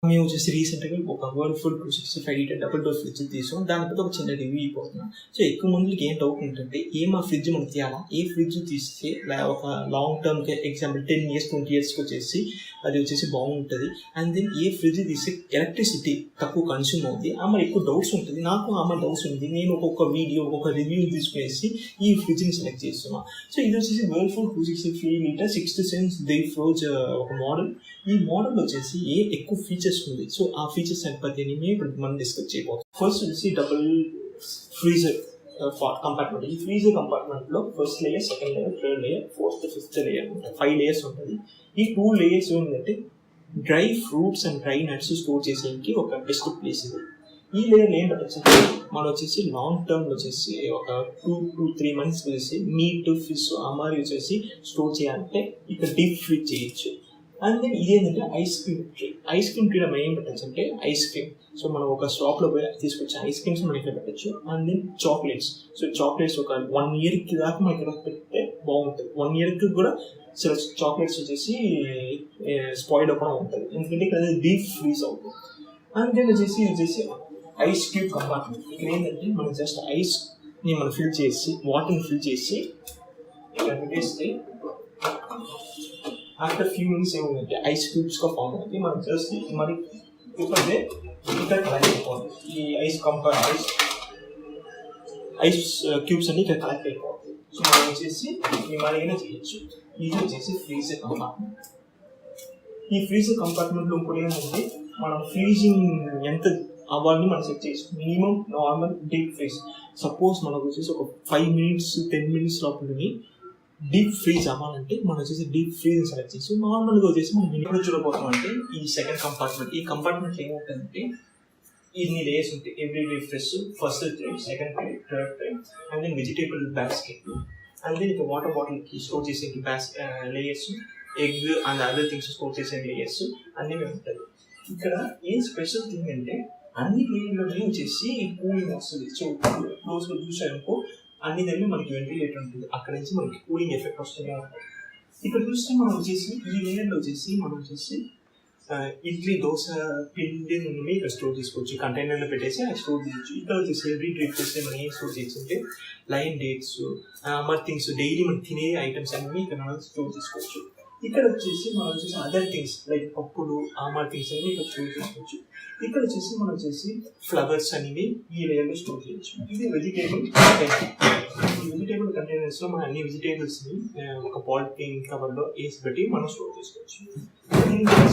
మేము వచ్చేసి రీసెంట్గా ఒక Whirlpool 265 litre double door fridge తీసాం. దానిపై ఒక చిన్న రివ్యూ అయిపోతున్నాం. సో ఎక్కువ మందికి ఏం డౌట్ ఏంటంటే ఆ ఫ్రిడ్జ్ మనం తీయాలా, ఏ ఫ్రిడ్జ్ తీస్తే ఒక లాంగ్ టర్మ్కి ఎగ్జాంపుల్ 10 years 20 yearsకి వచ్చేసి అది వచ్చేసి బాగుంటుంది. అండ్ దెన్ ఏ ఫ్రిడ్జ్ తీస్తే ఎలక్ట్రిసిటీ తక్కువ కన్స్యూమ్ అవుతుంది. ఆమె ఎక్కువ డౌట్స్ ఉంటుంది. నాకు ఆమె డౌట్స్ ఉంది. నేను ఒక్కొక్క వీడియో ఒక్కొక్క రివ్యూ తీసుకునేసి ఈ ఫ్రిడ్జ్ని సెలెక్ట్ చేస్తున్నాను. సో ఇది వచ్చేసి వర్ల్ఫుల్ 265 లీటర్ 60 Dave Froge ఒక మోడల్. ఈ మోడల్ వచ్చేసి ఎక్కువ ఫీచర్స్ ఉంది. సో ఆ ఫీచర్స్ పద్ధతిని ఇప్పుడు మనం డిస్కస్ చేయబోతున్నాం. ఫస్ట్ వచ్చి డబుల్ ఫ్రీజర్ కంపార్ట్మెంట్. ఈ ఫ్రీజర్ కంపార్ట్మెంట్ లో first layer, second layer, third layer, fourth, fifth layer ఉంటాయి. 5 layers ఉంటుంది. ఈ 2 layers ఏంటంటే dry fruits and dry nuts store చేసేకి ఒక బెస్ట్ ప్లేస్ ఇది. ఈ లేయర్ ఏంటంటే మనం వచ్చేసి లాంగ్ టర్మ్ వచ్చేసి ఒక 2 to 3 months వచ్చేసి మీట్, ఫిష్, అమారి వచ్చేసి స్టోర్ చేయాలంటే ఇక్కడ డీప్ ఫ్రీజ్ చేయొచ్చు. అండ్ దెన్ ఇదేంటంటే ice cream tray. Ice cream ట్రీలో మనం ఏం పెట్టచ్చు అంటే ఐస్ క్రీమ్. సో మనం ఒక షాప్లో పోయి తీసుకొచ్చి ఐస్ క్రీమ్స్ మనం ఇక్కడ పెట్టచ్చు. And then chocolates. So chocolates ఒక 1 yearకి దాకా మనం ఇక్కడ పెడితే బాగుంటుంది. 1 yearకి కూడా చాక్లెట్స్ వచ్చేసి స్పాయిల్ అవ్వడం ఉంటుంది, ఎందుకంటే ఇక్కడ డీప్ ఫ్రీజ్ అవుతుంది. అండ్ దెన్ వచ్చేసి ఐస్ క్యూబ్ కంపార్ట్మెంట్. ఇక్కడ ఏంటంటే మనం జస్ట్ ఐస్ని మనం ఫిల్ చేసి వాటర్ని ఫిల్ చేసి ఇక్కడ పెట్టేస్తే ఆఫ్టర్ ఫ్యూ మినిట్స్ ఏముందంటే ఐస్ క్యూబ్స్గా ఫామ్ అవుతుంది. మనం జస్ట్ మరి ఇప్పుడే ఇక్కడ కలెక్ట్ అయిపోతుంది. ఈ ఐస్ క్యూబ్స్ అన్ని ఇక్కడ కలెక్ట్ అయిపోతుంది. సో మనం వచ్చేసి మరైనా చేయొచ్చు. ఇది వచ్చేసి ఫ్రీజర్ కంపార్ట్మెంట్. ఈ ఫ్రీజర్ కంపార్ట్మెంట్లో ఇంకోటి ఏంటంటే మనం ఫ్రీజింగ్ ఎంత అవ్వాలని మనం సెట్ చేసి minimum normal deep freeze. Suppose మనకు వచ్చేసి ఒక 5 minutes 10 minutes లోపలని డీప్ ఫ్రీజ్ అవ్వాలంటే మనం వచ్చేసి డీప్ ఫ్రీజ్ సెలెక్ట్ చేసి నార్మల్గా వచ్చేసి మనం ఎప్పుడు చూడబోతాం అంటే ఈ సెకండ్ కంపార్ట్మెంట్. ఈ కంపార్ట్మెంట్ ఏమవుతుందంటే ఇన్ని లేయర్స్ ఉంటాయి. Every day fresh, first tray, second tray, third tray, and then vegetable basket, and then ఇక వాటర్ బాటిల్కి స్టోర్ చేసే layers, egg and other things store చేసే లేయర్స్ అన్నీ ఉంటాయి. ఇక్కడ ఏం స్పెషల్ థింగ్ అంటే అన్ని లేయర్లోనే వచ్చేసి కూలింగ్ వస్తుంది. సో క్లోజ్గా చూసారనుకో అన్ని దగ్గర మనకి వెంటిలేటర్ ఉంటుంది. అక్కడ నుంచి మనకి కూలింగ్ ఎఫెక్ట్ వస్తూనే ఉంటుంది. ఇక్కడ చూస్తే మనం వచ్చేసి ఈ లేయర్లో వచ్చేసి మనం వచ్చేసి ఇడ్లీ, దోశ పిండి నుండి ఇక్కడ స్టోర్ చేసుకోవచ్చు. కంటైనర్లో పెట్టేసి అది స్టోర్ చేయొచ్చు. ఇక్కడ వచ్చేసి ఎవ్రీ డే చేస్తే మనం ఏం స్టోర్ చేయొచ్చు అంటే లైన్ డేట్స్, మరి థింగ్స్ డైలీ మనం తినే ఐటమ్స్ అన్ని ఇక్కడ మనం స్టోర్ చేసుకోవచ్చు. ఇక్కడ వచ్చేసి మనం వచ్చేసి అదర్ థింగ్స్ లైక్ పప్పులు, ఆమార్ థింగ్స్ అన్ని ఇక్కడ స్టోర్ చేసుకోవచ్చు. ఇక్కడ వచ్చేసి మనం వచ్చేసి ఫ్లవర్స్ అనేవి ఈ లేయర్లో స్టోర్ చేయొచ్చు. ఇది వెజిటేబుల్ కంటైనర్స్లో మనం అన్ని వెజిటేబుల్స్ని ఒక పాలిథిన్ కవర్లో వేసి పెట్టి మనం స్టోర్ చేసుకోవచ్చు.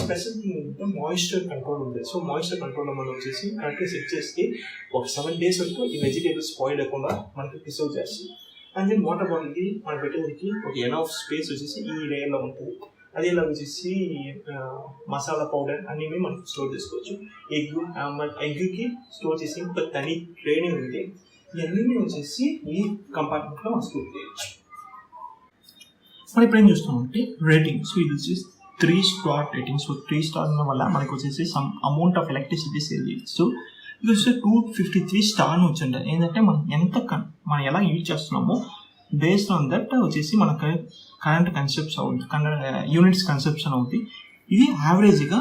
స్పెషల్ థింగ్ ఏంటంటే మాయిశ్చర్ కంట్రోల్ ఉంది. సో మాయిశ్చర్ కంట్రోల్లో మనం వచ్చేసి కరెక్ట్గా సెట్ చేస్తే ఒక 7 days వరకు ఈ వెజిటేబుల్స్ స్పాయిల్ అవ్వకుండా మనకి ప్రిసర్వ్ చేస్తుంది. అండ్ దెన్ వాటర్ బాటిల్కి మనం పెట్టేందుకు ఒక ఎనఫ్ స్పేస్ వచ్చేసి ఈ లేయర్లో ఉంటుంది. అది ఇలా వచ్చేసి మసాలా పౌడర్ అన్నీ మనం స్టోర్ చేసుకోవచ్చు. ఎగ్కి స్టోర్ చేసి ఒక తని ట్రైనింగ్ ఉంది. ఇవన్నీ వచ్చేసి ఈ కంపార్ట్మెంట్లో మనం స్టోర్ చేయొచ్చు. మనం ఇప్పుడు ఏం చూస్తామంటే రేటింగ్. సో ఇది వచ్చేసి 3 star రేటింగ్. సో 3 star ఉన్న వల్ల మనకు వచ్చేసి some amount of electricity save చేయొచ్చు. ఇది వచ్చేసి 253 star వచ్చింది. ఏంటంటే మనం ఎలా యూజ్ చేస్తున్నామో బేస్డ్ ఆన్ దట్ వచ్చేసి మనకు కరెంట్ యూనిట్స్ కన్సెప్షన్ అవుతుంది. ఇది యావరేజ్గా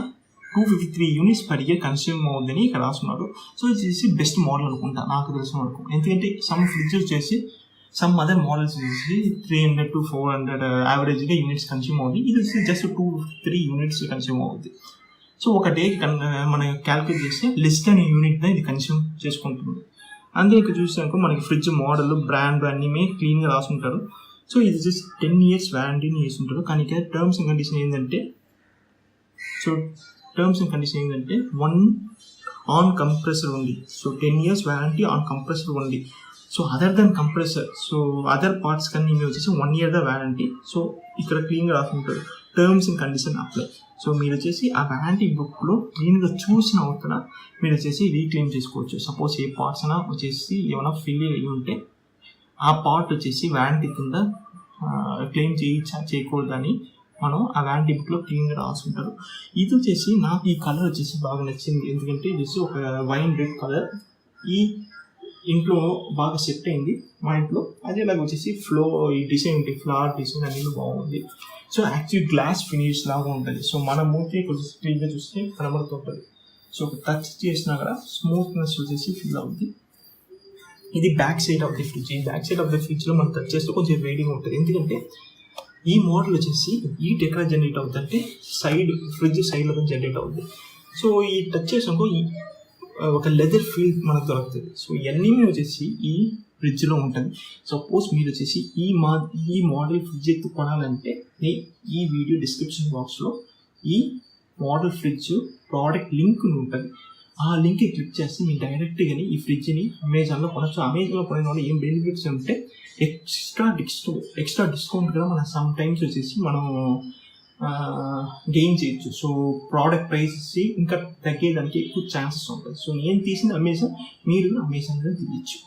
253 units per year కన్స్యూమ్ అవుతుందని ఇక్కడ రాస్తున్నారు. సో ఇది వచ్చేసి బెస్ట్ మోడల్ అనుకుంటా నాకు తెలిసిన వరకు. ఎందుకంటే సమ్ ఫ్రిడ్జ్ వచ్చేసి సమ్ అదర్ మోడల్స్ వచ్చేసి 300 to 400 యావరేజ్గా యూనిట్స్ కన్స్యూమ్ అవుతుంది. ఇది వచ్చేసి జస్ట్ 2-3 units కన్స్యూమ్ అవుతుంది. సో ఒక డేకి మనం క్యాల్కులేట్ చేస్తే లెస్ దెన్ యూనిట్ ఇది కన్స్యూమ్ చేసుకుంటుంది. అందుకే ఇక్కడ చూసాక మనకి ఫ్రిడ్జ్ మోడల్, బ్రాండ్ అన్నీ క్లీన్గా రాసుకుంటారు. సో ఇది వచ్చేసి 10 years వ్యారంటీని చేస్తుంటారు. కానీ ఇక్కడ టర్మ్స్ అండ్ కండిషన్ ఏంటంటే 1 ఆన్ కంప్రెసర్ ఉంది. So 10 years warranty on compressor ఉంది. So other than compressor, so other parts కన్నీ వచ్చేసి 1 year వ్యారంటీ. సో ఇక్కడ క్లీన్గా రాసుకుంటారు terms and condition apply. So మీరు వచ్చేసి ఆ వ్యారంటీ బుక్లో క్లీన్గా చూసిన అవుతున్నా మీరు వచ్చేసి రీక్లెయిమ్ చేసుకోవచ్చు. సపోజ్ ఏ పార్ట్స్ అయినా వచ్చేసి ఏమైనా ఫెయిల్యూర్ అయ్యి ఉంటే ఆ పార్ట్ వచ్చేసి వ్యారంటీ కింద క్లెయిమ్ చేయకూడదని మనం ఆ వ్యారంటీ బుక్లో క్లీన్గా రాసుకుంటారు. ఇది వచ్చేసి నాకు ఈ కలర్ వచ్చేసి బాగా నచ్చింది. ఎందుకంటే ఇది వచ్చి ఒక వైన్ రెడ్ కలర్ ఈ ఇంట్లో బాగా సెట్ అయింది మా ఇంట్లో. అదేలాగా వచ్చేసి ఈ డిజైన్ ఉంటుంది, ఫ్లవర్ డిజైన్ అనేది బాగుంది. సో యాక్చువల్లీ గ్లాస్ ఫినిష్ లాగా ఉంటుంది. సో మన మూతి కొంచెం క్లీన్గా చూస్తే కనబడుతుంటుంది. సో టచ్ చేసినా కూడా స్మూత్నెస్ వచ్చేసి ఫీల్ అవుద్ది. ఇది back side of the fridge. ఈ బ్యాక్ సైడ్ ఆఫ్ ది ఫ్రిడ్జ్లో మనం టచ్ చేస్తే కొంచెం వేడిగా ఉంటుంది. ఎందుకంటే ఈ మోడల్ వచ్చేసి హీట్ ఎక్కడ జనరేట్ అవుతుంది అంటే ఫ్రిడ్జ్ సైడ్లో జనరేట్ అవుతుంది. సో ఈ టచ్ చేసాక ఒక లెదర్ ఫీల్ మనకు దొరుకుతుంది. సో ఇవన్నీ వచ్చేసి ఈ ఫ్రిడ్జ్లో ఉంటుంది. సపోజ్ మీరు వచ్చేసి ఈ మోడల్ ఫ్రిడ్జ్ కొనాలంటే ఈ వీడియో డిస్క్రిప్షన్ బాక్స్లో ఈ మోడల్ ఫ్రిడ్జ్ ప్రోడక్ట్ లింక్ ఉంటుంది. ఆ లింక్కి క్లిక్ చేస్తే మీరు డైరెక్ట్గాని ఈ అమెజాన్లో కొనచ్చు. అమెజాన్లో కొనే వాళ్ళు ఏం బెనిఫిట్స్ ఉంటే ఎక్స్ట్రా డిస్కౌంట్ కూడా మనం సమ్ టైమ్స్ వచ్చేసి మనం గెయిన్ చేయొచ్చు. సో ప్రోడక్ట్ ప్రైస్ ఇంకా తగ్గేదానికి ఎక్కువ ఛాన్సెస్ ఉంటాయి. సో నేను తీసిన అమెజాన్, మీరు అమెజాన్లో తీయచ్చు.